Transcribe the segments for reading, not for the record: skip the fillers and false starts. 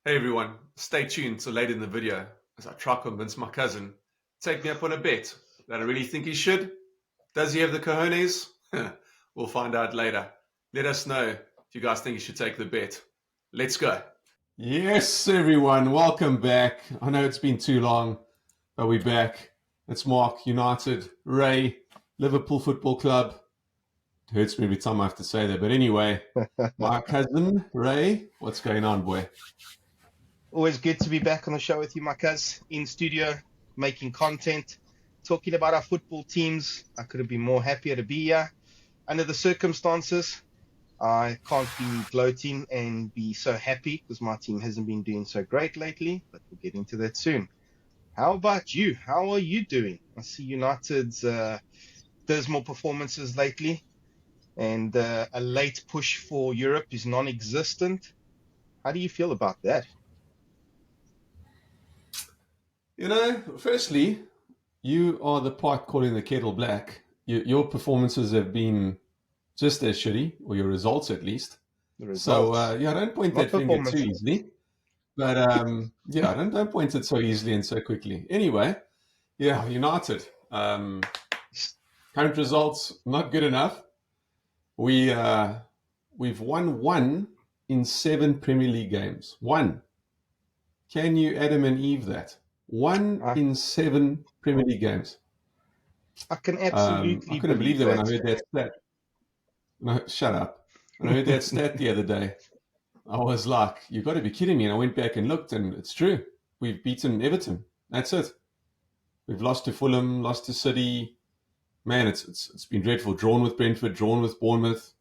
Hey everyone, stay tuned till late in the video as I try to convince my cousin to take me up on a bet that I really think he should. Does he have the cojones? We'll find out later. Let us know if you guys think he should take the bet. Let's go. Yes, everyone, welcome back. I know it's been too long, but we're back. It's Mark, United, Ray, Liverpool Football Club. It hurts me every time I have to say that, but anyway, my cousin, Ray, what's going on, boy? Always good to be back on the show with you, my cuz, in studio, making content, talking about our football teams. I could have been more happier to be here. Under the circumstances, I can't be gloating and be so happy because my team hasn't been doing so great lately, but we'll get into that soon. How about you? How are you doing? I see United's dismal performances lately, and a late push for Europe is non-existent. How do you feel about that? Firstly, you are the pot calling the kettle black. Your performances have been just as shitty, or your results at least. The So results, don't point not that finger too performances. easily. But don't point it so easily and so quickly. Anyway, United. Current results not good enough. We've won one in 7 Premier League games. One. Can you Adam and Eve that? One I, in 7 Premier League games. I can I absolutely couldn't believe believe that when I that. heard that stat. No, shut up. When I heard that stat the other day, I was like, you've got to be kidding me. And I went back and looked, and it's true. We've beaten Everton. That's it. We've lost to Fulham, lost to City. Man, it's been dreadful. Drawn with Brentford, drawn with Bournemouth.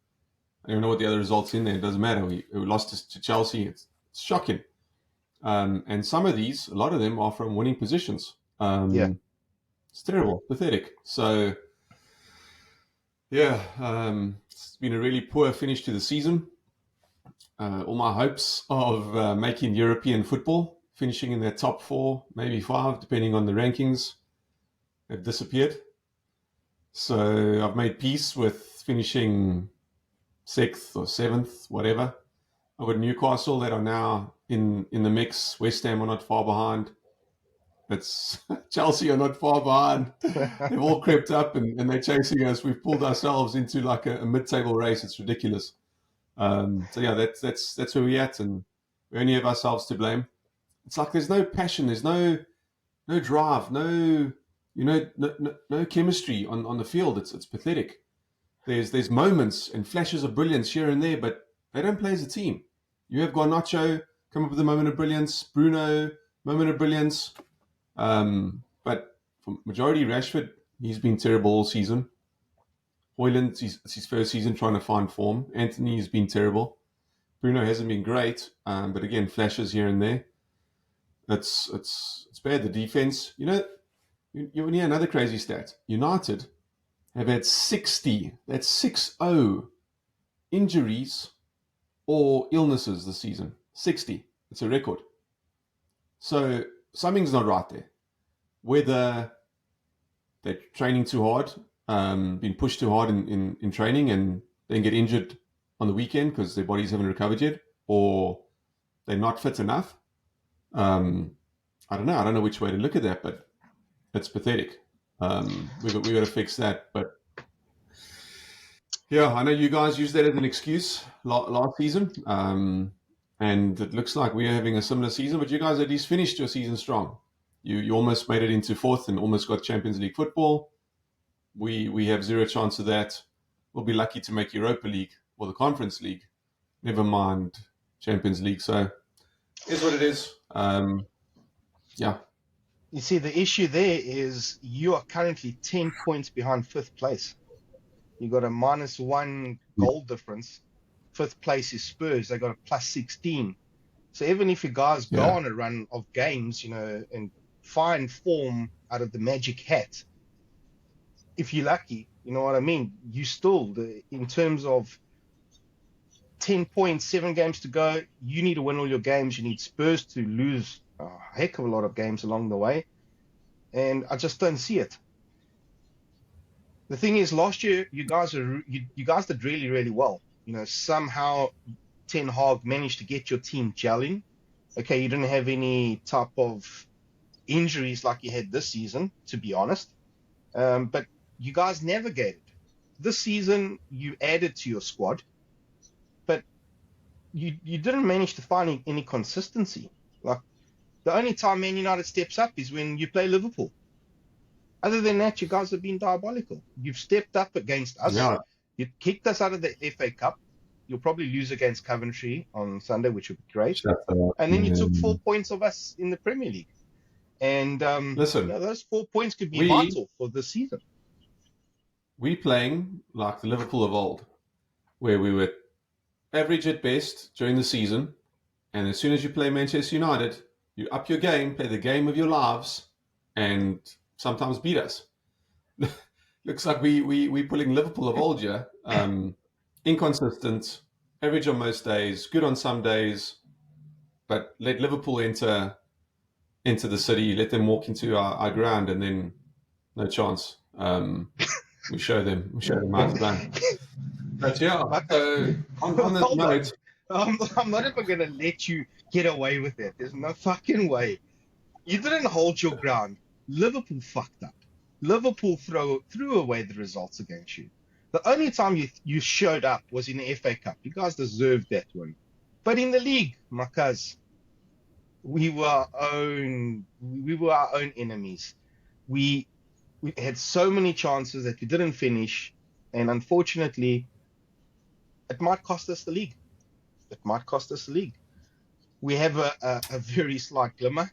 I don't even know what the other results in there. It doesn't matter. We lost to Chelsea. It's shocking. And some of these, a lot of them are from winning positions. Yeah, It's terrible, pathetic. So, yeah, it's been a really poor finish to the season. All my hopes of making European football, finishing in their top 4, maybe 5, depending on the rankings, have disappeared. So I've made peace with finishing 6th or 7th, whatever. I've got Newcastle that are now in the mix. West Ham are not far behind. It's Chelsea are not far behind. They've all crept up and they're chasing us. We've pulled ourselves into like a mid-table race. It's ridiculous. So yeah, that's where we're at, and we only have ourselves to blame. It's like there's no passion, there's no drive, no chemistry on the field. It's pathetic. There's moments and flashes of brilliance here and there, but they don't play as a team. You have Garnacho come up with a moment of brilliance, Bruno moment of brilliance, but for majority Rashford, he's been terrible all season. Hoyland, it's his first season trying to find form. Anthony has been terrible. Bruno hasn't been great, but again, flashes here and there. It's bad. The defense, you hear another crazy stat. United have had 60, that's 60 injuries or illnesses this season. 60. It's a record. So something's not right there. Whether they're training too hard, been pushed too hard in training and then get injured on the weekend because their bodies haven't recovered yet, or they're not fit enough. I don't know. I don't know which way to look at that, but it's pathetic. We got to fix that. But yeah, I know you guys used that as an excuse last season, and it looks like we're having a similar season. But you guys at least finished your season strong. You almost made it into 4th and almost got Champions League football. We have zero chance of that. We'll be lucky to make Europa League or the Conference League. Never mind Champions League. So it's what it is. Yeah. You see, the issue there is you are currently 10 points behind 5th place. You got a -1 goal difference. 5th place is Spurs. They got a +16. So even if you guys go Yeah. on a run of games, and find form out of the magic hat, if you're lucky, you know what I mean? You still, in terms of 10 points, 7 games to go, you need to win all your games. You need Spurs to lose a heck of a lot of games along the way. And I just don't see it. The thing is, last year you guys did really, really well. Somehow Ten Hag managed to get your team gelling. Okay, you didn't have any type of injuries like you had this season, to be honest. But you guys navigated. This season, you added to your squad, but you didn't manage to find any consistency. Like the only time Man United steps up is when you play Liverpool. Other than that, you guys have been diabolical. You've stepped up against us. Yeah, You kicked us out of the FA Cup. You'll probably lose against Coventry on Sunday, which would be great. shut up. And then you took 4 points of us in the Premier League. And Listen, those 4 points could be we vital for this season. playing like the Liverpool of old, where we were average at best during the season, and as soon as you play Manchester United, you up your game, play the game of your lives, and sometimes beat us. Looks like we're pulling Liverpool of old here. Inconsistent, average on most days, good on some days, but let Liverpool enter the city, let them walk into our ground, and then no chance. We show them how to play. But yeah, on that Hold on. note, I'm not even going to let you get away with it. There's no fucking way. You didn't hold your ground. Liverpool fucked up. Liverpool threw away the results against you. The only time you showed up was in the FA Cup. You guys deserved that one. But in the league, Makas, we were our own enemies. We had so many chances that we didn't finish, and unfortunately, it might cost us the league. We have a very slight glimmer,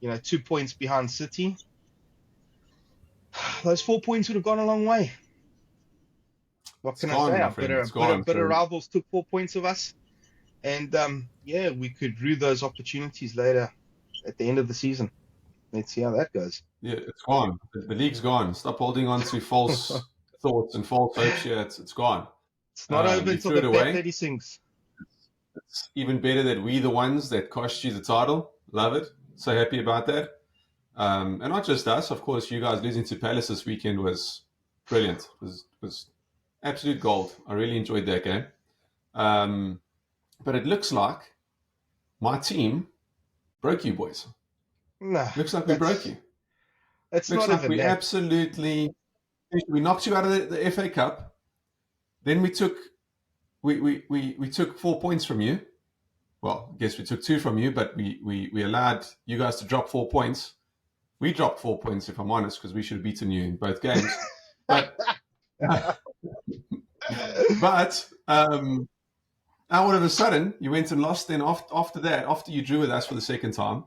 2 points behind City. Those 4 points would have gone a long way. What can I say? Our better rivals took 4 points of us. And we could rue those opportunities later at the end of the season. Let's see how that goes. Yeah, it's gone. The league's gone. Stop holding on to false thoughts and false hopes here. It's gone. It's not over until the bet lady sings. It's even better that we the ones that cost you the title. Love it. So happy about that. And not just us, of course. You guys losing to Palace this weekend was brilliant. It was absolute gold. I really enjoyed that game. But it looks like my team broke you, boys. No, looks like we broke you. It's looks not like we that. Absolutely. We knocked you out of the FA Cup. Then we took 4 points from you. Well, I guess we took 2 from you, but we allowed you guys to drop 4 points. We dropped 4 points, if I'm honest, because we should have beaten you in both games. But now all of a sudden, you went and lost. Then after that, after you drew with us for the second time,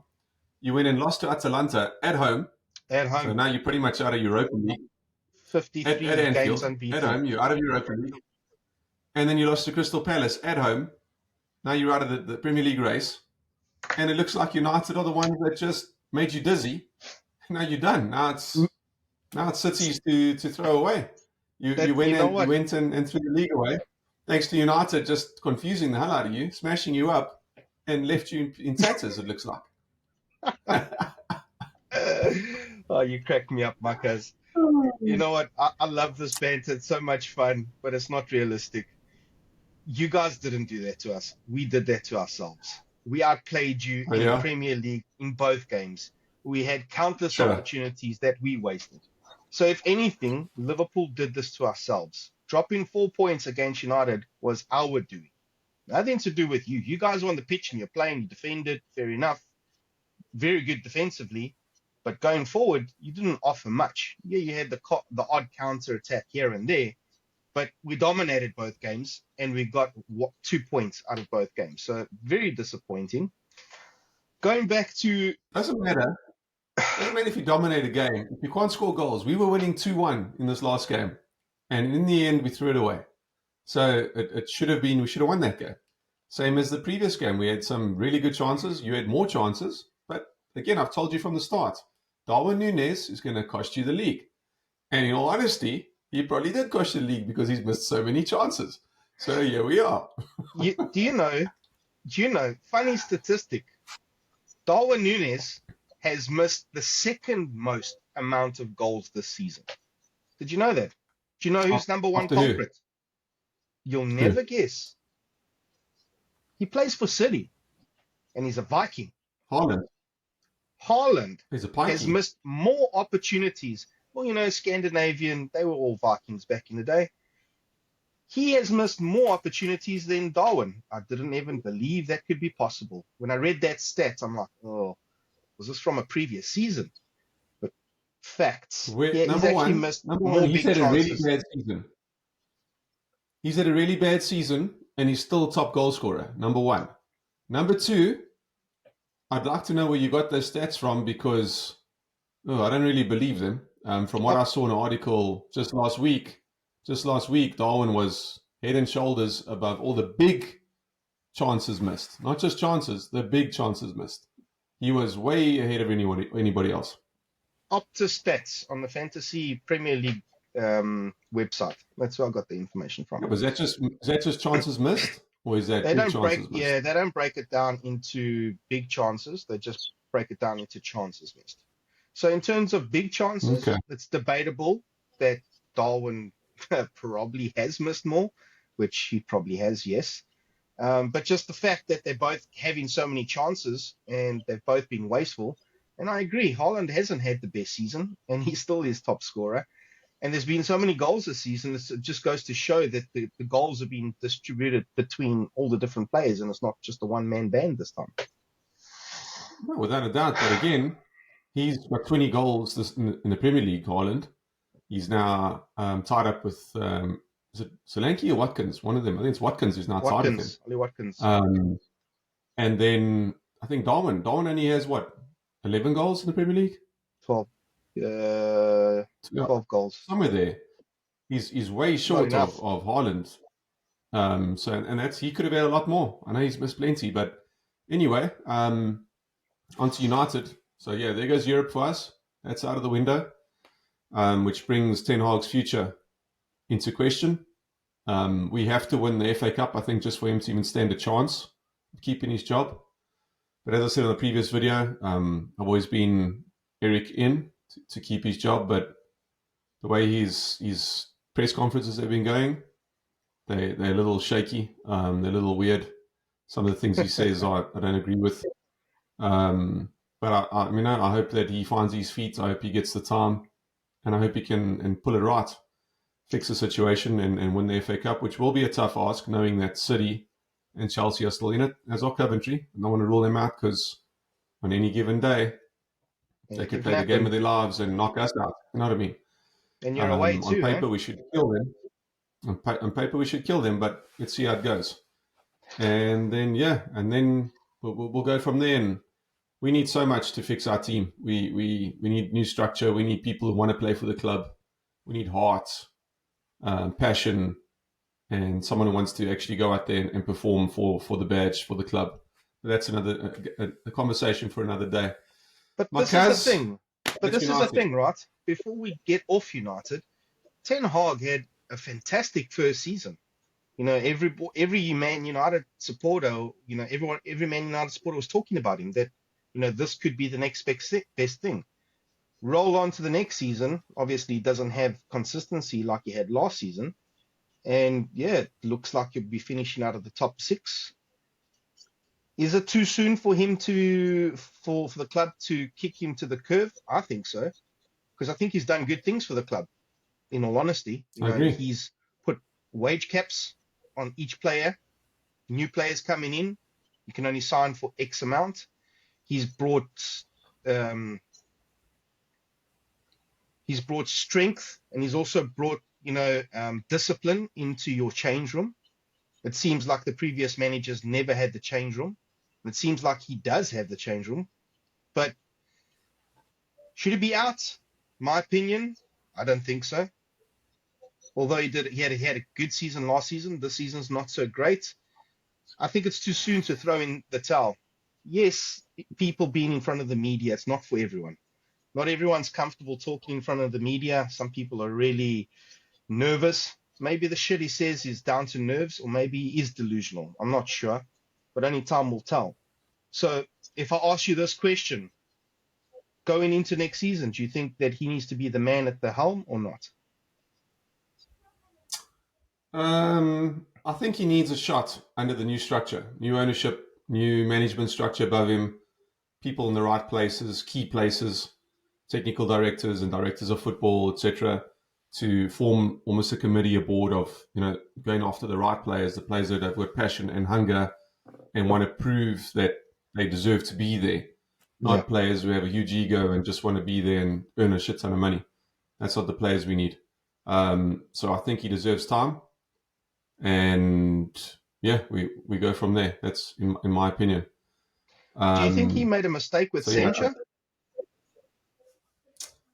you went and lost to Atalanta at home. So now you're pretty much out of Europa League. 53 at Anfield, games unbeaten. At home, you're out of Europa League. And then you lost to Crystal Palace at home. Now you're out of the Premier League race. And it looks like United are the ones that just made you dizzy. Now you're done. Now it's City's to throw away. You went and threw the league away. Thanks to United just confusing the hell out of you, smashing you up, and left you in tatters, it looks like. Oh, you cracked me up, Makas. You know what? I love this banter. It's so much fun, but it's not realistic. You guys didn't do that to us. We did that to ourselves. We outplayed you in the Premier League in both games. We had countless opportunities that we wasted. So if anything, Liverpool did this to ourselves. Dropping 4 points against United was our doing. Nothing to do with you. You guys were on the pitch and you're playing, you defended, fair enough. Very good defensively. But going forward, you didn't offer much. Yeah, you had the odd counter attack here and there, but we dominated both games and we got 2 points out of both games. So very disappointing. Going back to... Doesn't matter if you dominate a game. If you can't score goals, we were winning 2-1 in this last game. And in the end, we threw it away. So it should have been, we should have won that game. Same as the previous game. We had some really good chances. You had more chances. But again, I've told you from the start, Darwin Núñez is going to cost you the league. And in all honesty, he probably did cost you the league because he's missed so many chances. So here we are. Do you know, funny statistic, Darwin Núñez has missed the second most amount of goals this season. Did you know that? Do you know who's number one culprit? You'll never guess. He plays for City. and he's a Viking. Haaland. Haaland He's a has pikey. missed more opportunities. Well, Scandinavian, they were all Vikings back in the day. He has missed more opportunities than Darwin. I didn't even believe that could be possible. When I read that stat, I'm like, oh, was this from a previous season? But facts. Yeah, he's actually missed Number one, more he's big had a really chances. bad season. He's had a really bad season, and he's still a top goal scorer. Number one. Number two, I'd like to know where you got those stats from because I don't really believe them. From what I saw in an article just last week, Darwin was head and shoulders above all the big chances missed. Not just chances, the big chances missed. He was way ahead of anybody else. Opta Stats on the Fantasy Premier League website. That's where I got the information from. Yeah, is that just chances missed, or is that big chances missed? Yeah, they don't break it down into big chances. They just break it down into chances missed. So in terms of big chances, it's debatable that Darwin probably has missed more, which he probably has, yes. But just the fact that they're both having so many chances and they've both been wasteful. And I agree, Haaland hasn't had the best season, and he still is top scorer. And there's been so many goals this season, it just goes to show that the goals are being distributed between all the different players, and it's not just a one-man band this time. No, without a doubt. But again, he's got 20 goals in the Premier League, Haaland. He's now tied up with, is it Solanke or Watkins? One of them. I think it's Watkins who's now tied with him. Ollie Watkins. And then I think Darwin only has, 11 goals in the Premier League? 12 goals. Somewhere there. He's way short of Haaland. He could have had a lot more. I know he's missed plenty, but anyway, onto United. So yeah, there goes Europe for us. That's out of the window, which brings Ten Hag's future into question. We have to win the FA Cup, I think, just for him to even stand a chance of keeping his job. But as I said in the previous video, I've always been Eric in to keep his job, but the way his press conferences have been going, they're a little shaky. They're a little weird. Some of the things he says I don't agree with. But I hope that he finds his feet. I hope he gets the time, and I hope he can pull it right, fix the situation, and win the FA Cup, which will be a tough ask, knowing that City and Chelsea are still in it, as are Coventry. I don't want to rule them out because on any given day, they could play the game of their lives and knock us out. You know what I mean? And you're away too. On paper, we should kill them. On paper, we should kill them, but let's see how it goes. And then we'll go from there. And we need so much to fix our team. We need new structure. We need people who want to play for the club. We need heart, passion, and someone who wants to actually go out there and perform for the badge, for the club. But that's a conversation for another day. But this is the thing. But this is the thing, right? Before we get off United, Ten Hag had a fantastic first season. Every Man United supporter, every Man United supporter was talking about him, that, this could be the next best thing. Roll on to the next season. Obviously, he doesn't have consistency like he had last season. And yeah, it looks like he'll be finishing out of the top 6. Is it too soon for him for the club to kick him to the curb? I think so, because I think he's done good things for the club. In all honesty, I agree. He's put wage caps on each player. New players coming in, you can only sign for X amount. He's brought strength, and he's also brought discipline into your change room. It seems like the previous managers never had the change room. It seems like he does have the change room, but should he be out? My opinion, I don't think so. Although he had a good season last season, this season's not so great. I think it's too soon to throw in the towel. Yes, people being in front of the media, it's not for everyone. Not everyone's comfortable talking in front of the media. Some people are really nervous. Maybe the shit he says is down to nerves, or maybe he is delusional. I'm not sure, but only time will tell. So if I ask you this question, going into next season, do you think that he needs to be the man at the helm or not? I think he needs a shot under the new structure, new ownership, new management structure above him, people in the right places, key places, technical directors and directors of football, etc., to form almost a committee, a board of, going after the right players, the players that have got passion and hunger and want to prove that they deserve to be there, not players who have a huge ego and just want to be there and earn a shit ton of money. That's not the players we need. So I think he deserves time. And yeah, we go from there. That's in my opinion. Do you think he made a mistake with Sancho?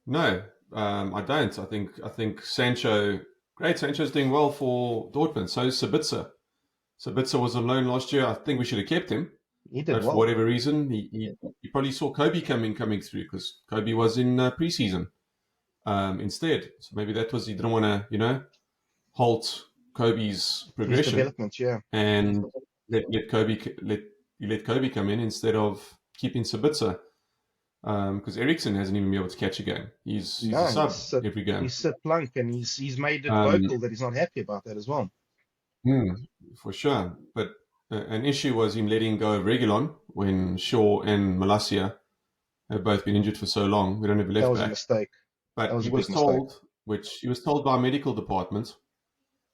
No, I don't. I think Sancho's doing well for Dortmund. So is Sabitzer. Sabitzer was on loan last year. I think we should have kept him. He did but well. For whatever reason, he probably saw Kobe coming through because Kobe was in preseason instead. So maybe that was he didn't want to halt Kobe's progression, his development, yeah, and let Kobe come in instead of keeping Sabitzer. Because Eriksen hasn't even been able to catch a game. He's a sub every game. He's sit plunk, and he's made it vocal that he's not happy about that as well. For sure. But an issue was him letting go of Reguilon when Shaw and Malacia have both been injured for so long. We don't have a left back. That was a mistake. But he was told by a medical department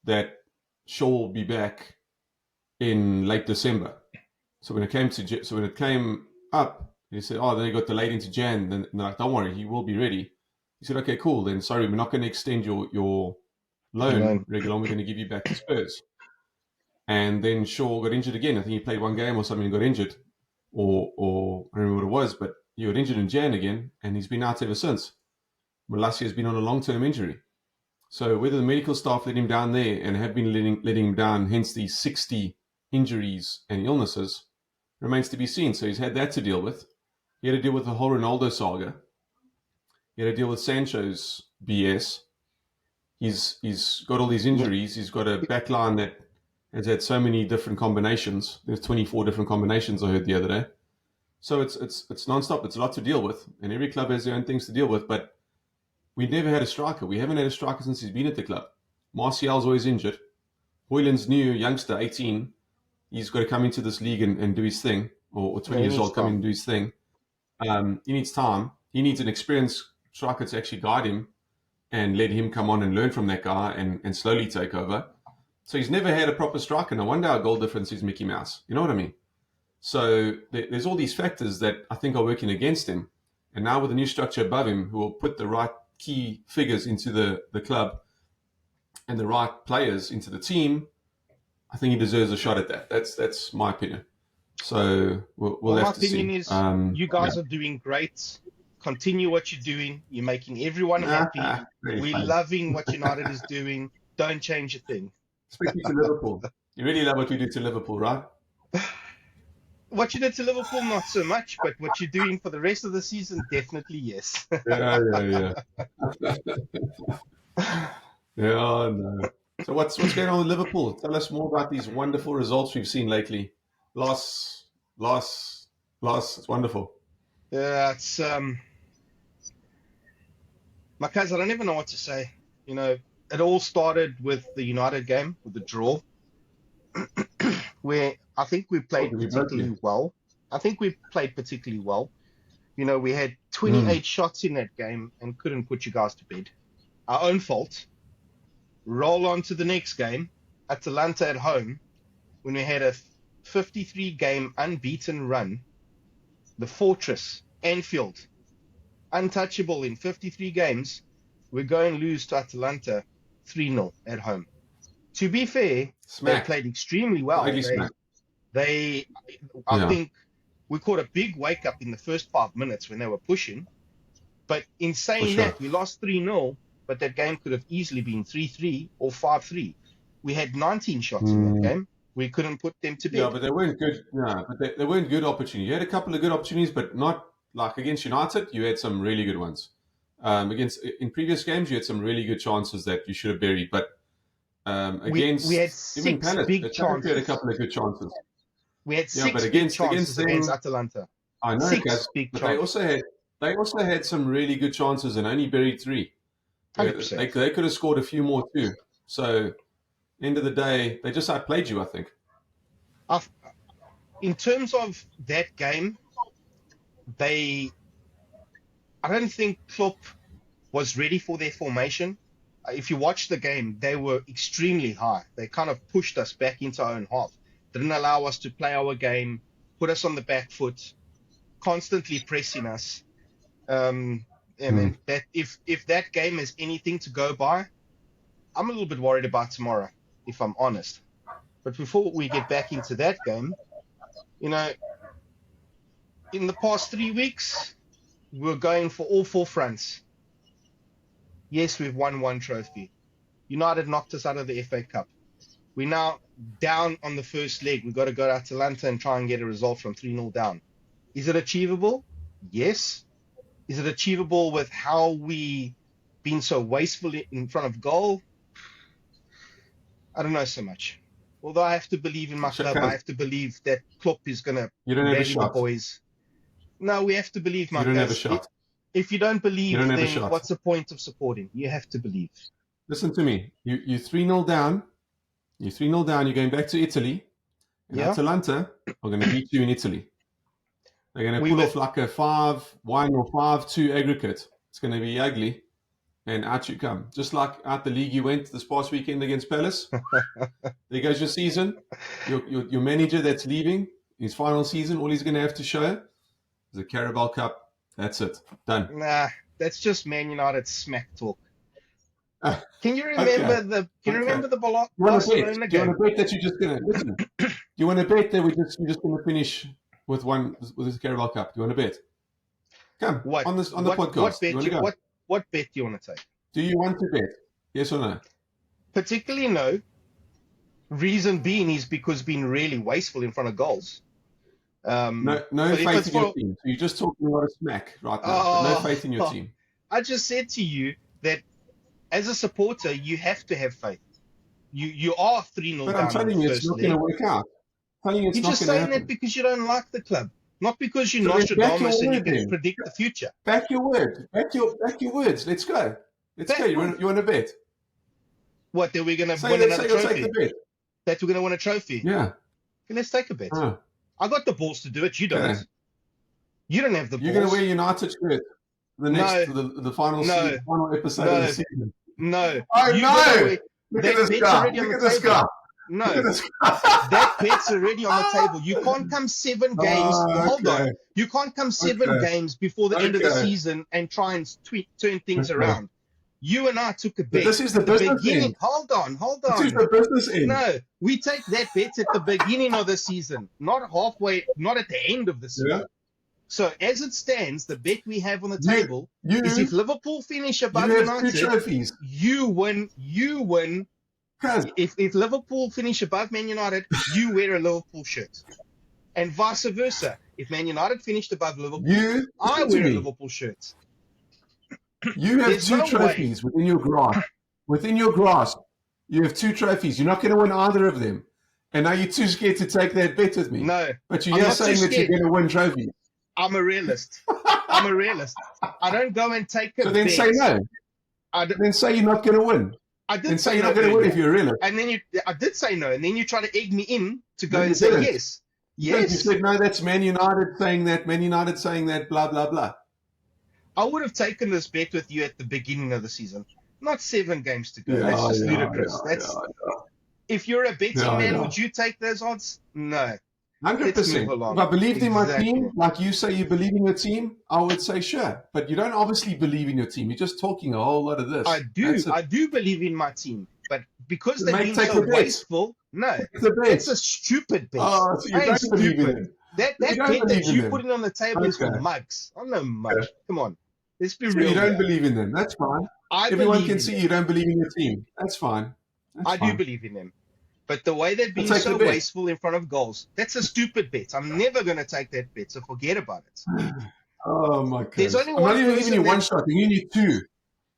that Shaw will be back in late December. So when it came up, he said, then it got delayed into Jan. Then they're like, don't worry, he will be ready. He said, okay, cool. Then sorry, we're not going to extend your loan, Reguilon. We're going to give you back to Spurs. And then Shaw got injured again. I think he played one game or something and got injured. Or I don't remember what it was, but he got injured in Jan again, and he's been out ever since. Malacia has been on a long-term injury. So whether the medical staff let him down there and have been letting him down, hence these 60 injuries and illnesses, remains to be seen. So he's had that to deal with. He had to deal with the whole Ronaldo saga. He had to deal with Sancho's BS. He's got all these injuries. He's got a back line that has had so many different combinations. There's 24 different combinations I heard the other day. So it's nonstop. It's a lot to deal with. And every club has their own things to deal with. But we've never had a striker. We haven't had a striker since he's been at the club. Martial's always injured. Højlund's new youngster, 18. He's got to come into this league and do his thing. Or 20 years old, come in and do his thing. He needs time. He needs an experienced striker to actually guide him and let him come on and learn from that guy and slowly take over. So he's never had a proper striker. No wonder our goal difference is Mickey Mouse. You know what I mean? So there's all these factors that I think are working against him. And now with the new structure above him, who will put the right key figures into the club and the right players into the team, I think he deserves a shot at that. That's my opinion. So we'll have to see. My opinion is you guys are doing great. Continue what you're doing. You're making everyone happy. We're loving what United is doing. Don't change a thing. Especially to Liverpool. You really love what we do to Liverpool, right? What you did to Liverpool, not so much, but what you're doing for the rest of the season, definitely yes. Yeah. Yeah, no. So what's going on with Liverpool? Tell us more about these wonderful results we've seen lately. Loss, it's wonderful. Yeah, it's my cousin, I don't even know what to say. It all started with the United game, with the draw, where I think we played particularly well. We had 28 shots in that game and couldn't put you guys to bed. Our own fault. Roll on to the next game, Atalanta at home, when we had a 53-game unbeaten run. The Fortress, Anfield, untouchable in 53 games. We're going to lose to Atalanta 3-0 at home. To be fair, they played extremely well. I think we caught a big wake up in the first 5 minutes when they were pushing. But in saying that, we lost 3-0, but that game could have easily been 3-3 or 5-3. We had 19 shots in that game. We couldn't put them to bed. Yeah, but they weren't good. No, but they weren't good opportunities. You had a couple of good opportunities, but not like against United. You had some really good ones. In previous games, you had some really good chances that you should have buried. But against we had 6 Palace, big chances. We had a couple of good chances. We had 6 big chances against Atalanta. I know, 6 big chances. They also had some really good chances and only buried 3. 100%. They could have scored a few more too. So, end of the day, they just outplayed you, I think. in terms of that game, I don't think Klopp was ready for their formation. If you watch the game, they were extremely high. They kind of pushed us back into our own half, didn't allow us to play our game, put us on the back foot, constantly pressing us. And then that if that game is anything to go by, I'm a little bit worried about tomorrow, if I'm honest. But before we get back into that game, in the past 3 weeks, we're going for all four fronts. Yes, we've won one trophy. United knocked us out of the FA Cup. We're now down on the first leg. We've got to go to Atalanta and try and get a result from 3-0 down. Is it achievable? Yes. Is it achievable with how we been so wasteful in front of goal? I don't know so much. Although I have to believe in my club, I have to believe that Klopp is going to value the boys. No, we have to believe, my guys. You don't have a shot. If you don't believe, then what's the point of supporting? You have to believe. Listen to me. You're 3-0 down. You're 3-0 down. You're going back to Italy. And Atalanta are going to beat you in Italy. They're going to pull off like a 5-1 or 5-2 aggregate. It's going to be ugly. And out you come. Just like out the league you went this past weekend against Palace. There goes your season. Your manager that's leaving, his final season, all he's going to have to show is a Carabao Cup. That's it. Done. Nah, that's just Man United smack talk. Can you remember the Barcelona game? Do you want to bet that you're just going to listen? Do you want to bet that you're just going to finish with this Carabao Cup? Do you want to bet? Come on the podcast. What bet do you want to take? Do you want to bet? Yes or no? Particularly no. Reason being is because being really wasteful in front of goals. No faith in your team. So you're just talking a lot of smack right now. No faith in your team. I just said to you that as a supporter, you have to have faith. You are 3-0 down. But I'm telling you, it's not going to work out. You're just saying that because you don't like the club, not because you're Nostradamus and you can predict the future. Back your word. Back your words. Let's go. Let's go. You want to bet? What? That we're going to win another trophy? That we're going to win a trophy? Yeah. Okay, let's take a bet. I got the balls to do it. You don't. Okay. You don't have the balls. You're going to wear United shirt the final episode of the season. No. Oh, no. Look at this guy. Look at this guy. No. That bet's already on the table. You can't come 7 games. Hold on. You can't come 7 games before the end of the season and try and turn things around. You and I took a bet. But this is the business end. Hold on. This is the business end. No, we take that bet at the beginning of the season, not halfway, not at the end of the season. Yeah. So as it stands, the bet we have on the table is if Liverpool finish above United, 2 trophies. You win. If Liverpool finish above Man United, you wear a Liverpool shirt. And vice versa. If Man United finished above Liverpool, I wear a Liverpool shirt. You have 2 trophies within your grasp. Within your grasp, you have 2 trophies. You're not going to win either of them. And now you're too scared to take that bet with me. No. But you're saying that you're going to win trophies. I'm a realist. I don't go and take a bet. So then say no. Then say you're not going to win. I did say you're not going to win if you're a realist. And then I did say no. And then you try to egg me in to go and say yes. Yes. You said, no, that's Man United saying that, blah, blah, blah. I would have taken this bet with you at the beginning of the season. Not 7 games to go. That's just ludicrous. If you're a betting man, would you take those odds? No. 100%. If I believed in my team, like you say you believe in your team, I would say sure. But you don't obviously believe in your team. You're just talking a whole lot of this. I do believe in my team. But because they've been so wasteful, no. It's a stupid bet. Oh, so you don't believe in it. That bet that you put it on the table is for mugs. I'm no mug. Come on. Let's be real. You don't believe in them. That's fine. Everyone can see you don't believe in your team. That's fine. I do believe in them. But the way they've been so wasteful in front of goals, that's a stupid bet. I'm never going to take that bet, so forget about it. Oh, my God. There's only I'm not even giving you 1 shot. I'm giving you 2.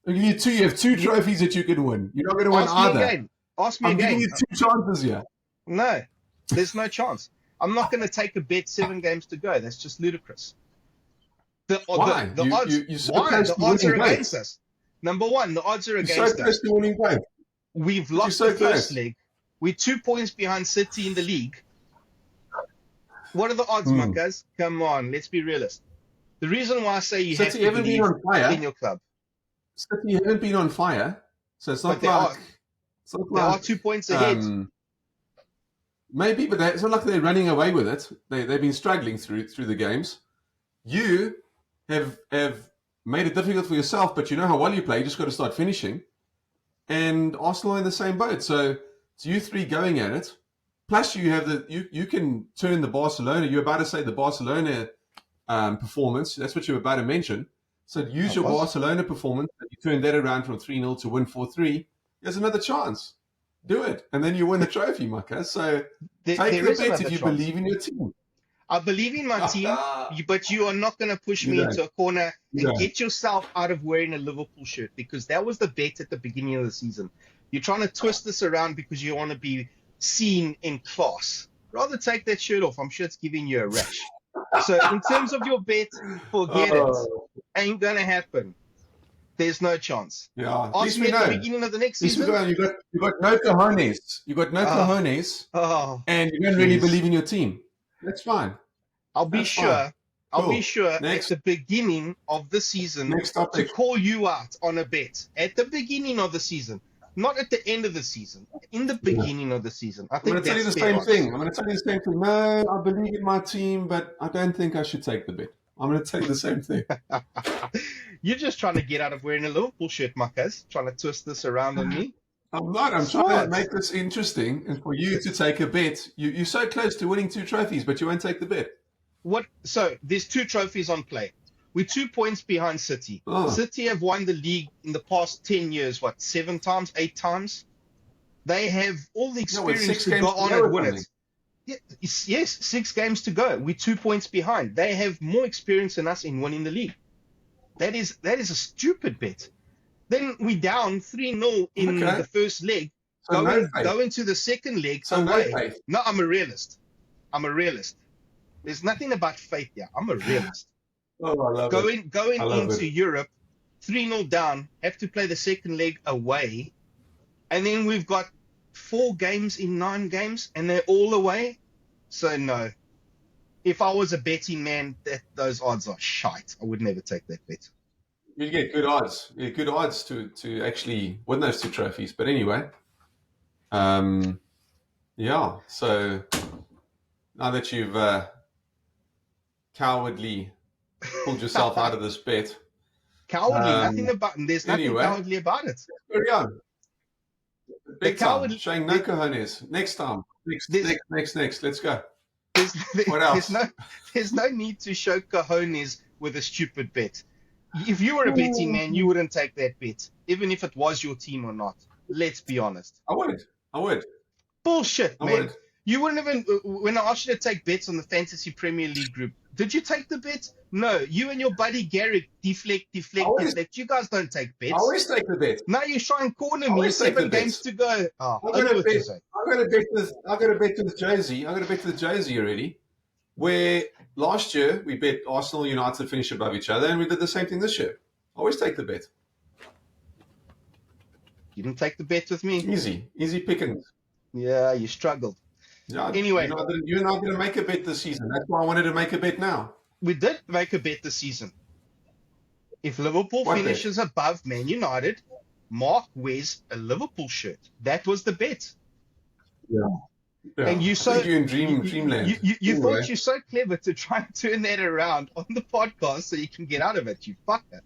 I'm giving you 2. You have 2 trophies that you can win. You're not going to win either. Ask me again. I'm giving you 2 chances here. No, there's no chance. I'm not going to take a bet 7 games to go. That's just ludicrous. Why? The odds are against us. Number one, the odds are against us. You're so close to winning both. We've lost the first leg. We're 2 points behind City in the league. What are the odds, Marcus? Come on, let's be realistic. The reason why I say you have City to haven't been believe on fire. in your club. City haven't been on fire, so it's not But like there are 2 points ahead. Maybe, but it's not like they're running away with it. They've been struggling through the games. You have made it difficult for yourself, but you know how well you play. You just got to start finishing. And Arsenal are in the same boat. So it's you three going at it. Plus, you have you can turn the Barcelona. You're about to say the Barcelona performance. That's what you were about to mention. So use your Barcelona performance. You turn that around from 3-0 to win 4-3. There's another chance. Do it. And then you win the trophy, Maka. So take the bet if you believe in your team. I believe in my team, but you are not going to push me into a corner and get yourself out of wearing a Liverpool shirt, because that was the bet at the beginning of the season. You're trying to twist this around because you want to be seen in class. Rather take that shirt off. I'm sure it's giving you a rash. So in terms of your bet, forget it. Ain't going to happen. There's no chance. Yeah. Ask me at the beginning of the next season. You got no cojones. You got no cojones. And you don't really believe in your team. That's fine. I'll be sure at the beginning of the season to call you out on a bet. At the beginning of the season. Not at the end of the season. In the beginning of the season. I think I'm going to tell you the same thing. I'm going to tell you the same thing. No, I believe in my team, but I don't think I should take the bet. I'm going to tell you the same thing. You're just trying to get out of wearing a Liverpool shirt, Marcus. Trying to twist this around on me. I'm not. I'm trying to make this interesting and for you to take a bet. You're so close to winning 2 trophies, but you won't take the bet. What? So there's 2 trophies on play. We're 2 points behind City. City have won the league in the past 10 years, 7 times, 8 times? They have all the experience to go on and win it. Yes, 6 games to go. We're 2 points behind. They have more experience than us in winning the league. That is a stupid bet. Then we down 3-0 in the first leg. So go into the second leg away. No, I'm a realist. There's nothing about faith here. I'm a realist. I love it. Going into Europe, 3-0 down, have to play the second leg away. And then we've got 4 games in 9 games, and they're all away. So no. If I was a betting man, those odds are shite. I would never take that bet. You get good odds. You get good odds to actually win those 2 trophies. But anyway, yeah. So now that you've cowardly pulled yourself out of this bet, there's nothing cowardly about it. Carry on. Big time. Showing no cojones. Next time. Next. Let's go. What else? There's no need to show cojones with a stupid bet. If you were a betting man, you wouldn't take that bet, even if it was your team or not. Let's be honest. I would. Bullshit, man. You wouldn't even, when I asked you to take bets on the Fantasy Premier League group, did you take the bet? No. You and your buddy Garrick deflect. You guys don't take bets. I always take the bet. Now you try and corner me. 7 games to go. I've got a bet with Josie. I've got a bet with Josie already. Where last year we bet Arsenal United finish above each other, and we did the same thing this year. Always take the bet. You didn't take the bet with me. Easy pickings. Yeah, you struggled. Yeah, anyway, you're not going to make a bet this season. That's why I wanted to make a bet now. We did make a bet this season. If Liverpool finishes above Man United, Mark wears a Liverpool shirt. That was the bet. Yeah. And you you're in dreamland. You thought you're so clever to try and turn that around on the podcast so you can get out of it. You fucker.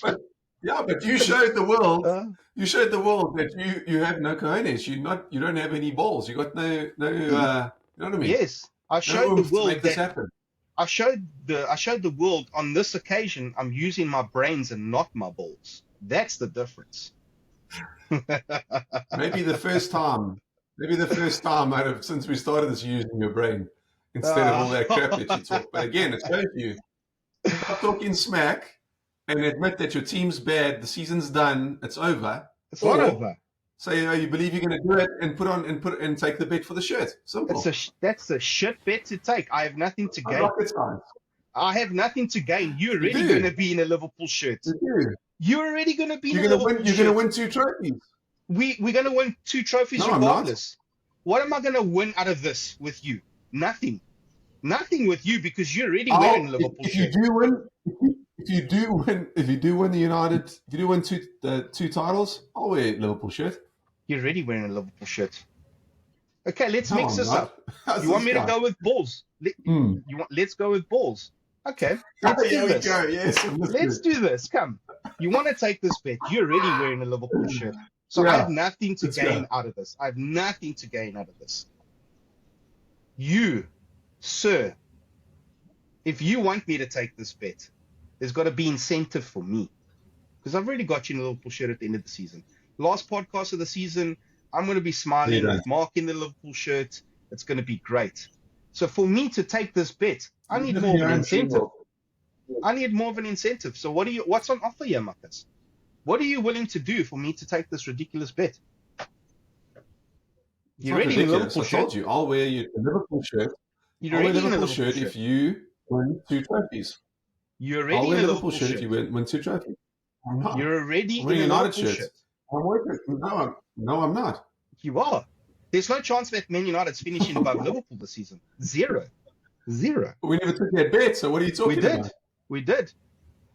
But you showed the world. You showed the world that you have no cojones. You don't have any balls. You got no. You know what I mean? Yes, I showed the world to make this happen. I showed the world on this occasion. I'm using my brains and not my balls. That's the difference. Maybe the first time since we started this, using your brain instead of all that crap that you talk. But again, it shows you stop talking smack and admit that your team's bad. The season's done. It's over. It's not over. Say you believe you're going to do it and take the bet for the shirt. Simple. That's a shit bet to take. I have nothing to gain. I have nothing to gain. You're already going to be in a Liverpool shirt. You're already going to be in a Liverpool shirt. You're going to win 2 trophies. We're going to win 2 trophies regardless. What am I going to win out of this with you? Nothing. Nothing with you because you're already wearing a Liverpool if shirt. you do win, if you do win the United, if you do win two titles, I'll wear a Liverpool shirt. You're already wearing a Liverpool shirt. Okay, let's No, mix I'm this not. up. How's You want this me to guy? go with balls? Let's go with balls. Okay, let's do Here we this. go. Yes, I'm Let's listening. do this. Come. You want to take this bet? You're already wearing a Liverpool shirt. So I have Yeah, nothing to let's gain go. out of this. I have nothing to gain out of this. You, sir, if you want me to take this bet, there's got to be incentive for me. Because I've already got you in a Liverpool shirt at the end of the season. Last podcast of the season, I'm going to be smiling with Mark in the Liverpool shirt. It's going to be great. So for me to take this bet, I need more of an incentive. I need more of an incentive. So what's on offer here, Marcus? What are you willing to do for me to take this ridiculous bet? You're already in a Liverpool I shirt. told you, I'll wear a Liverpool shirt. You're I'll wear a already in a Liverpool Liverpool shirt if you win 2 trophies. You're I'll already wear in a a Liverpool Liverpool shirt if shirt. you win 2 trophies. I'm not. You're already I'm in wearing a a United Liverpool shirt. shirt. I'm wearing No, I'm not. You are. There's no chance that Man United's finishing above Liverpool this season. Zero. We never took that bet, so what are you talking about? We did.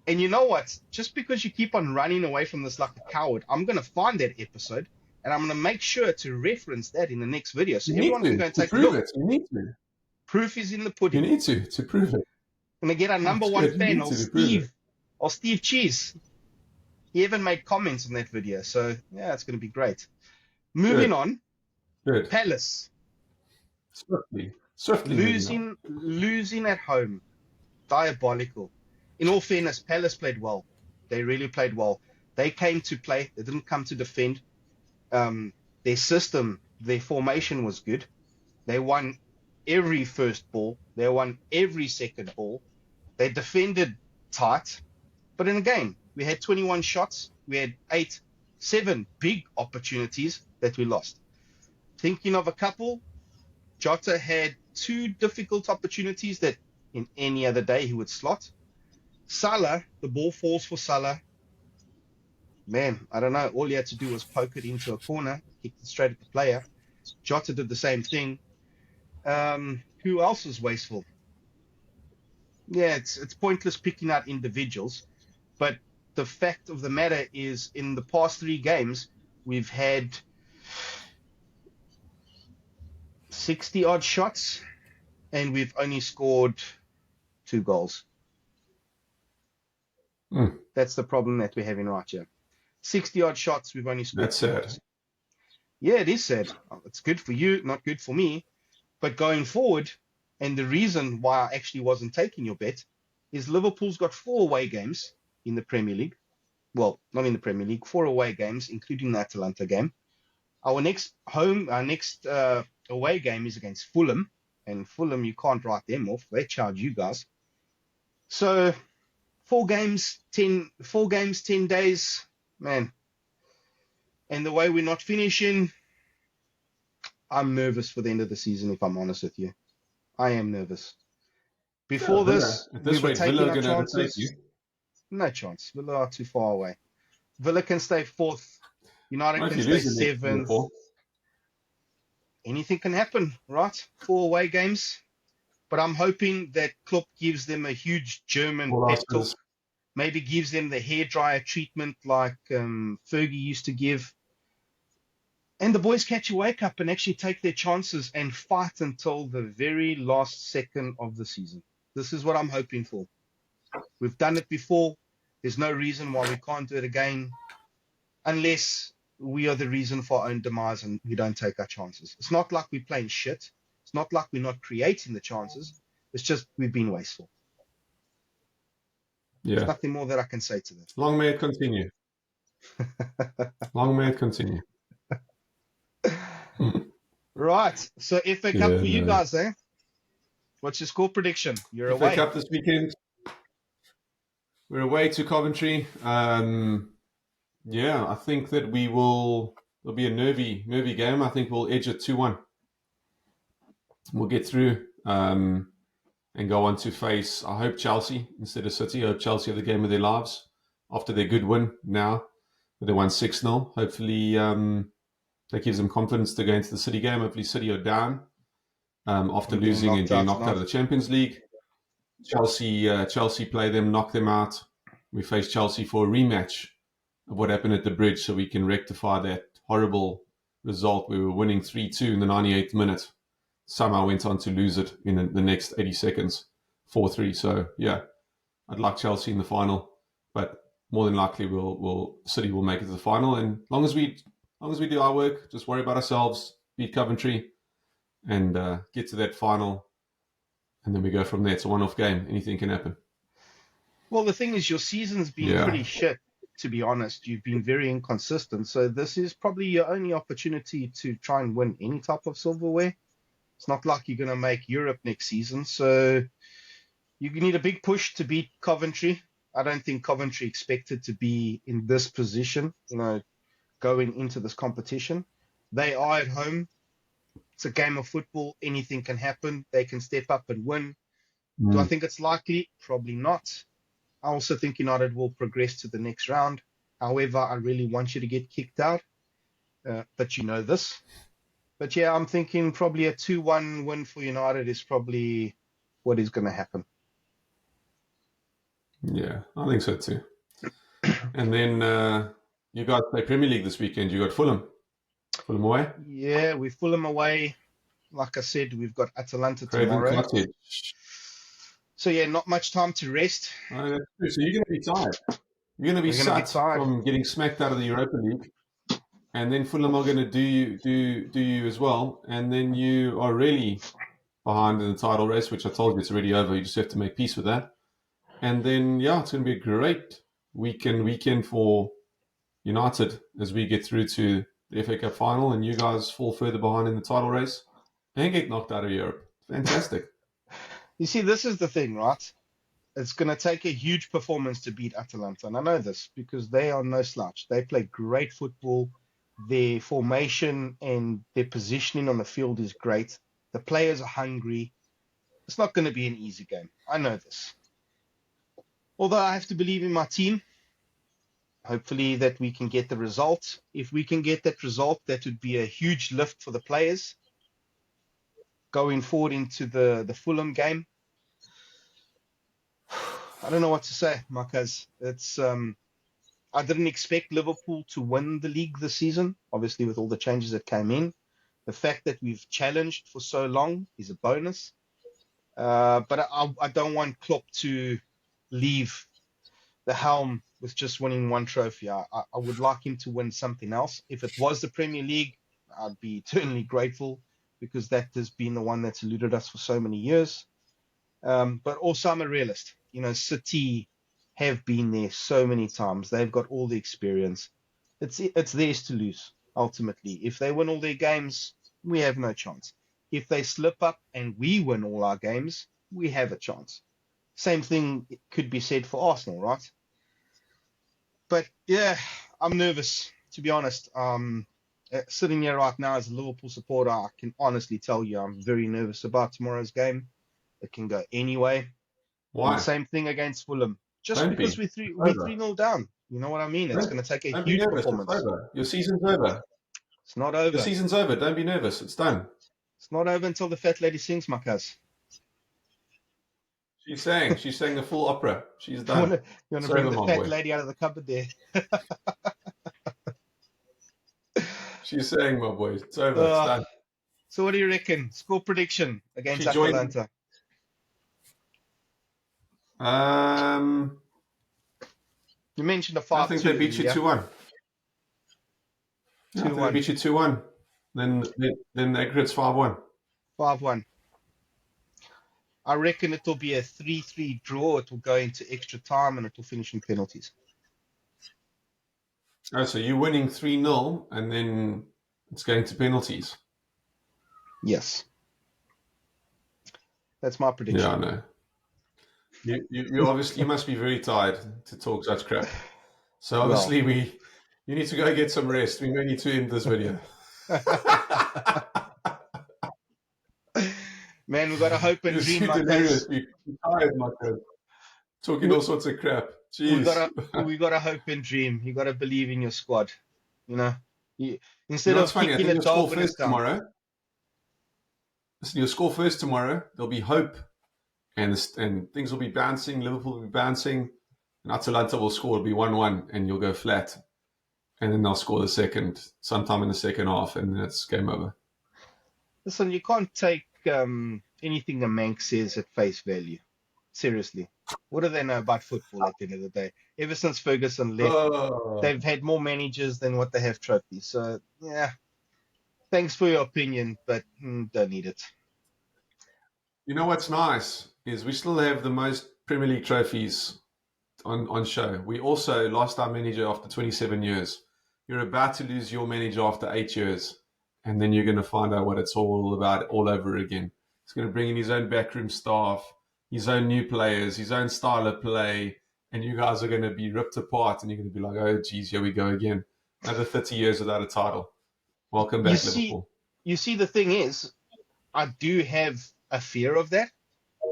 And you know what? Just because you keep on running away from this like a coward, I'm going to find that episode and I'm going to make sure to reference that in the next video. So everyone can go and take a look. You need to. Proof is in the You pudding. need to prove it. And to get our number one fan, Steve Cheese. He even made comments on that video. So, yeah, it's going to be great. Moving on. Good. Palace. Swiftly. Losing at home. Diabolical. In all fairness, Palace played well. They really played well. They came to play. They didn't come to defend. Their system, their formation was good. They won every first ball. They won every second ball. They defended tight. But in a game, we had 21 shots. We had 7 big opportunities that we lost. Thinking of a couple, Jota had 2 difficult opportunities that in any other day he would slot. Salah, the ball falls for Salah. Man, I don't know. All he had to do was poke it into a corner, kicked it straight at the player. Jota did the same thing. Who else was wasteful? Yeah, it's pointless picking out individuals, but the fact of the matter is, in the past 3 games, we've had 60 odd shots, and we've only scored 2 goals. That's the problem that we're having right here. 60 odd shots, we've only scored 2 goals. Yeah, it is sad. It's good for you, not good for me. But going forward, and the reason why I actually wasn't taking your bet, is Liverpool's got 4 away games in the Premier League. Well, not in the Premier League, 4 away games, including the Atalanta game. Our next away game is against Fulham. And Fulham, you can't write them off. They charge you guys. So 4 games, 10 days, man. And the way we're not finishing, I'm nervous for the end of the season, if I'm honest with you. I am nervous. Before this, we were taking our chances. No chance. Villa are too far away. Villa can stay 4th. United can stay 7th. Anything can happen, right? 4 away games. But I'm hoping that Klopp gives them a huge German pep talk. Maybe gives them the hairdryer treatment like Fergie used to give. And the boys catch a wake up and actually take their chances and fight until the very last second of the season. This is what I'm hoping for. We've done it before. There's no reason why we can't do it again, unless we are the reason for our own demise and we don't take our chances. It's not like we're playing shit. It's not like we're not creating the chances. It's just we've been wasteful. Yeah. There's nothing more that I can say to that. Long may it continue. Long may it continue. Right. So FA Cup for you guys, eh? What's your score prediction? You're away. FA Cup this weekend. We're away to Coventry. Yeah, I think that it'll be a nervy game. I think we'll edge it 2-1. We'll get through and go on to face, I hope, Chelsea instead of City. I hope Chelsea have the game of their lives after their good win now. They won 6-0. Hopefully that gives them confidence to go into the City game. Hopefully City are down. after And being losing and knocked being out knocked out of tonight. the Champions League. Chelsea play them, knock them out. We face Chelsea for a rematch of what happened at the Bridge, so we can rectify that horrible result. We were winning 3-2 in the 98th minute. Somehow went on to lose it in the next 80 seconds, 4-3. So yeah, I'd like Chelsea in the final, but more than likely City will make it to the final. And as long as we do our work, just worry about ourselves, beat Coventry, and get to that final, and then we go from there. It's a one-off game. Anything can happen. Well, the thing is, your season's been Yeah. pretty shit, to be honest. You've been very inconsistent. So this is probably your only opportunity to try and win any type of silverware. It's not like you're going to make Europe next season. So you need a big push to beat Coventry. I don't think Coventry expected to be in this position, going into this competition. They are at home. It's a game of football. Anything can happen. They can step up and win. Do I think it's likely? Probably not. I also think United will progress to the next round. However, I really want you to get kicked out. But you know this. But yeah, I'm thinking probably a 2-1 win for United is probably what is going to happen. Yeah, I think so too. And then you guys play Premier League this weekend. You got Fulham. Fulham away? Yeah, we Fulham away. Like I said, we've got Atalanta Craven tomorrow. Cottage. So yeah, not much time to rest. Oh, that's true. So you're going to be tired. You're going to be We're gonna be sat tired. from getting smacked out of the Europa League, and then Fulham are going to do you as well, and then you are really behind in the title race, which I told you it's already over. You just have to make peace with that. And then yeah, it's going to be a great weekend for United as we get through to the FA Cup final, and you guys fall further behind in the title race and get knocked out of Europe. Fantastic. You see, this is the thing, right? It's going to take a huge performance to beat Atalanta. And I know this because they are no slouch. They play great football. Their formation and their positioning on the field is great. The players are hungry. It's not going to be an easy game. I know this. Although I have to believe in my team. Hopefully that we can get the result. If we can get that result, that would be a huge lift for the players going forward into the Fulham game. I don't know what to say, Marcus. It's I didn't expect Liverpool to win the league this season, obviously with all the changes that came in. The fact that we've challenged for so long is a bonus. But I don't want Klopp to leave the helm with just winning one trophy. I would like him to win something else. If it was the Premier League, I'd be eternally grateful because that has been the one that's eluded us for so many years. But also I'm a realist. City have been there so many times. They've got all the experience. It's theirs to lose, ultimately. If they win all their games, we have no chance. If they slip up and we win all our games, we have a chance. Same thing could be said for Arsenal, right? But yeah, I'm nervous, to be honest. Sitting here right now as a Liverpool supporter, I can honestly tell you I'm very nervous about tomorrow's game. It can go any way. Why? And same thing against Fulham. Just Don't because be. we're 3-0 down. You know what I mean? It's going to take a Don't be huge nervous. performance. It's over. Your season's over. It's not over. Your season's over. Don't be nervous. It's done. It's not over until the fat lady sings, my cuz. She's sang the full opera. She's done. You want to bring the fat lady out of the cupboard there? She's saying, my boy, it's over. It's done. So what do you reckon? Score prediction against Atalanta? You mentioned a 5-2. I think they beat you 2-1. I think they beat you 2-1. Then the aggregate's 5-1. 5-1. I reckon it'll be a 3-3 draw. It will go into extra time and it will finish in penalties. Oh, so you're winning 3-0 and then it's going to penalties? Yes. That's my prediction. Yeah, I know. You obviously, you must be very tired to talk such crap. So obviously you need to go get some rest. We may need to end this video. Man, we've got to hope and dream. You're tired, my friend. Talking all sorts of crap. Jeez. We got to hope and dream. You got to believe in your squad. Instead of kicking a goal first tomorrow. Listen, you'll score first tomorrow. There'll be hope, and things will be bouncing. Liverpool will be bouncing, and Atalanta will score. It'll be 1-1, and you'll go flat. And then they'll score the second, sometime in the second half, and then it's game over. Listen, you can't take anything a Manx says at face value. Seriously. What do they know about football at the end of the day? Ever since Ferguson left, they've had more managers than what they have trophies. So, yeah, thanks for your opinion, but don't need it. You know what's nice is we still have the most Premier League trophies on show. We also lost our manager after 27 years. You're about to lose your manager after 8 years, and then you're going to find out what it's all about all over again. He's going to bring in his own backroom staff, his own new players, his own style of play, and you guys are going to be ripped apart, and you're going to be like, oh, geez, here we go again. Another 30 years without a title. Welcome back, Liverpool. You see, the thing is, I do have a fear of that,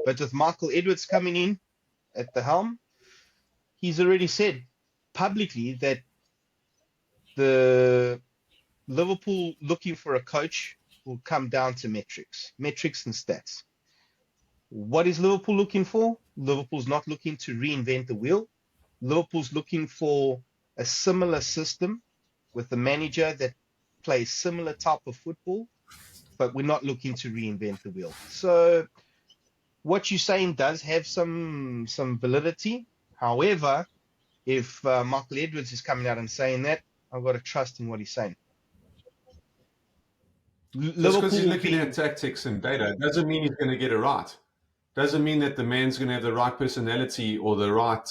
but with Michael Edwards coming in at the helm, he's already said publicly that the Liverpool looking for a coach will come down to metrics and stats. What is Liverpool looking for? Liverpool's not looking to reinvent the wheel. Liverpool's looking for a similar system with a manager that plays similar type of football, but we're not looking to reinvent the wheel. So what you're saying does have some validity. However, if Michael Edwards is coming out and saying that, I've got to trust in what he's saying. Just because he's looking at tactics and data doesn't mean he's going to get it right. Doesn't mean that the man's going to have the right personality or the right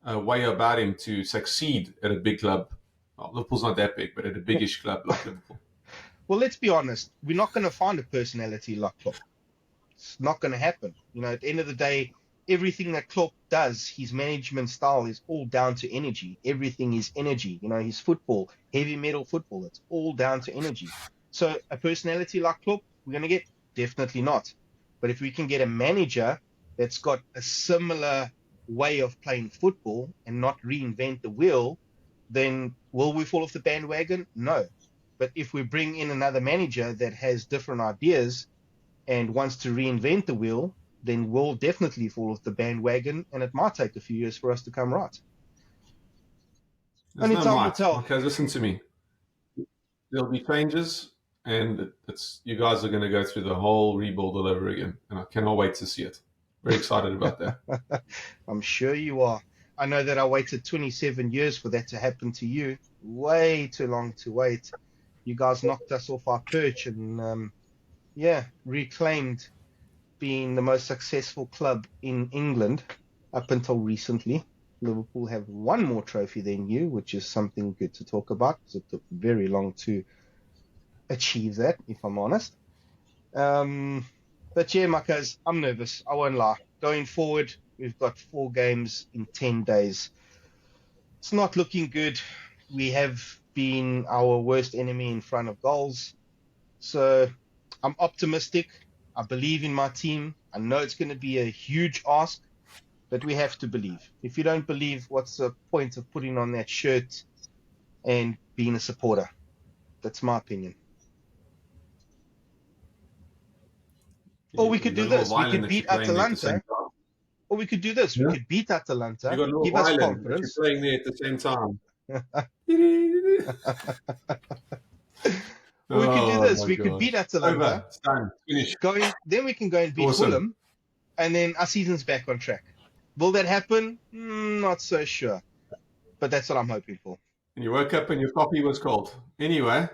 way about him to succeed at a big club. Well, Liverpool's not that big, but at a biggish club like Liverpool. Well, let's be honest. We're not going to find a personality like Klopp. It's not going to happen. You know, at the end of the day, everything that Klopp does, his management style is all down to energy. Everything is energy. You know, his football, heavy metal football, it's all down to energy. So a personality like Klopp, we're going to get? Definitely not. But if we can get a manager that's got a similar way of playing football and not reinvent the wheel, then will we fall off the bandwagon? No. But if we bring in another manager that has different ideas and wants to reinvent the wheel, then we'll definitely fall off the bandwagon, and it might take a few years for us to come right. Only time will tell. Okay, listen to me. There'll be changes, and you guys are going to go through the whole rebuild all over again, and I cannot wait to see it. Very excited about that. I'm sure you are. I know that I waited 27 years for that to happen to you. Way too long to wait. You guys knocked us off our perch and, reclaimed being the most successful club in England up until recently. Liverpool have one more trophy than you, which is something good to talk about because it took very long to achieve that, if I'm honest. But yeah, Marcus, I'm nervous. I won't lie. Going forward, we've got 4 games in 10 days. It's not looking good. We have been our worst enemy in front of goals. So I'm optimistic. I believe in my team. I know it's going to be a huge ask, but we have to believe. If you don't believe, what's the point of putting on that shirt and being a supporter? That's my opinion. Or we could do this. We could beat Atalanta. Or we could do this. We could beat Atalanta. Give us confidence. You're playing there at the same time. We could do this. We could beat Atalanta. Over. It's done. Finished. Then we can go and beat Fulham, and then our season's back on track. Will that happen? Not so sure. But that's what I'm hoping for. And you woke up and your coffee was cold. Anyway,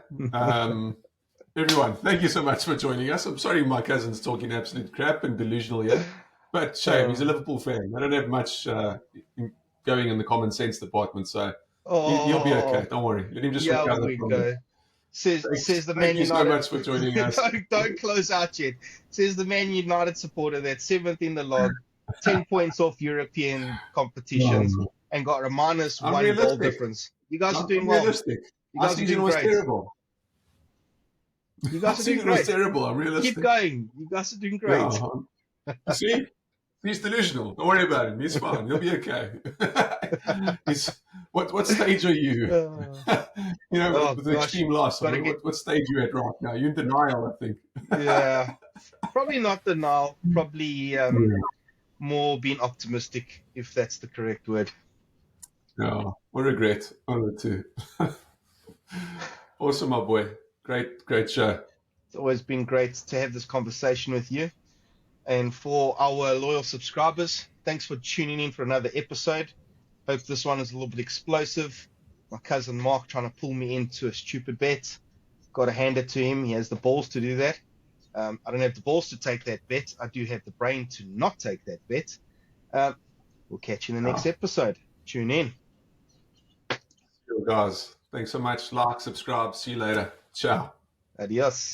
everyone, thank you so much for joining us. I'm sorry my cousin's talking absolute crap and delusional here. But shame, he's a Liverpool fan. I don't have much going in the common sense department, so he'll be okay. Don't worry. Let him just recover from it. Says the Man United. Thank you so much for joining us. Don't close out yet. Says the Man United supporter that's 7th in the log, 10 points off European competitions, and got a -1 goal difference. You guys are doing well. You guys are doing great. Terrible. You guys are doing great. Was terrible. I'm realistic. Keep going. You guys are doing great. See? He's delusional. Don't worry about him. He's fine. He'll be okay. What stage are you? Oh, With the gosh. extreme loss. Gotta get, What stage are you at right now? You're in denial, I think. yeah, probably not denial. Probably Yeah. more being optimistic, if that's the correct word. No, or regret. One of the two. Awesome, my boy. Great show. It's always been great to have this conversation with you. And for our loyal subscribers, thanks for tuning in for another episode. Hope this one is a little bit explosive. My cousin Mark trying to pull me into a stupid bet. Got to hand it to him. He has the balls to do that. I don't have the balls to take that bet. I do have the brain to not take that bet. We'll catch you in the next episode. Tune in. Guys, thanks so much. Like, subscribe. See you later. Ciao. Adios.